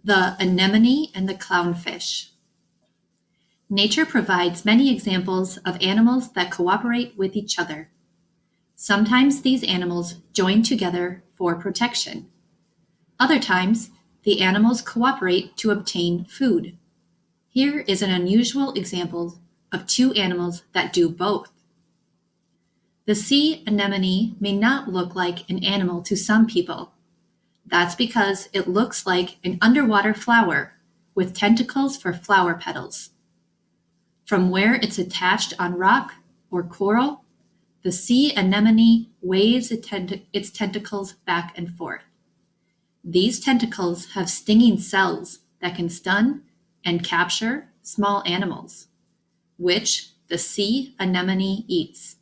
The anemone and the clownfish. Nature provides many examples of animals that cooperate with each other. Sometimes these animals join together for protection. Other times, the animals cooperate to obtain food. Here is an unusual example of two animals that do both. The sea anemone may not look like an animal to some people. That's because it looks like an underwater flower with tentacles for flower petals. From where it's attached on rock or coral, the sea anemone waves its tentacles back and forth. These tentacles have stinging cells that can stun and capture small animals, which the sea anemone eats.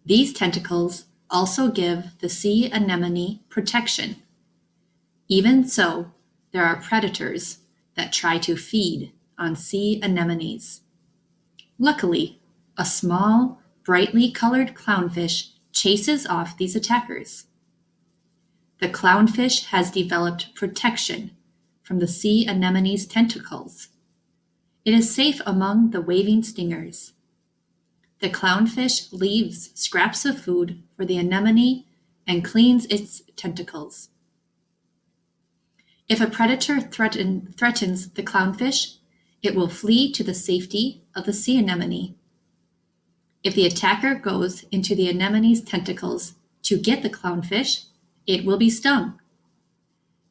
These tentacles also give the sea anemone protection. Even so, there are predators that try to feed on sea anemones. Luckily, a small, brightly colored clownfish chases off these attackers. The clownfish has developed protection from the sea anemone's tentacles. It is safe among the waving stingers. The clownfish leaves scraps of food for the anemone and cleans its tentacles. If a predator threatens the clownfish, it will flee to the safety of the sea anemone. If the attacker goes into the anemone's tentacles to get the clownfish, it will be stung.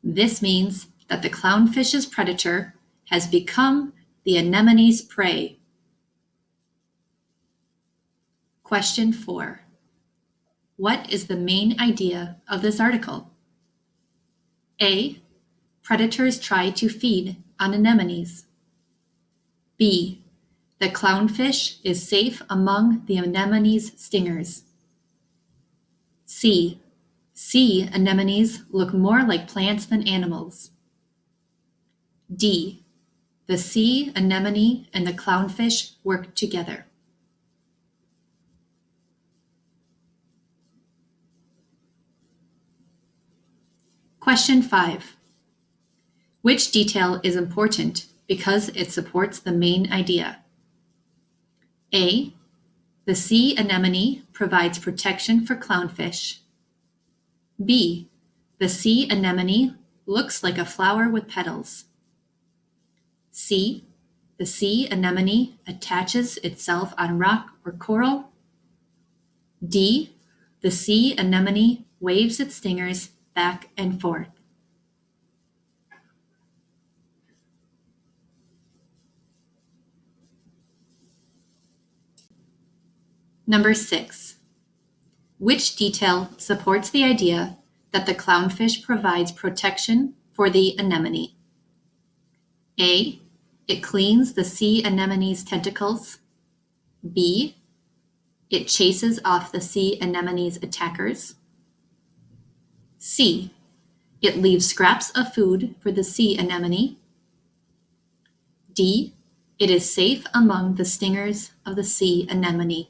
This means that the clownfish's predator has become the anemone's prey. Question 4. What is the main idea of this article? A. Predators try to feed on anemones. B. The clownfish is safe among the anemone's stingers. C. Sea anemones look more like plants than animals. D. The sea anemone and the clownfish work together. Question 5. Which detail is important because it supports the main idea? A. The sea anemone provides protection for clownfish. B. The sea anemone looks like a flower with petals. C. The sea anemone attaches itself on rock or coral. D. The sea anemone waves its stingers back and forth. Number 6. Which detail supports the idea that the clownfish provides protection for the anemone? A. It cleans the sea anemone's tentacles. B. It chases off the sea anemone's attackers. C. It leaves scraps of food for the sea anemone. D. It is safe among the stingers of the sea anemone.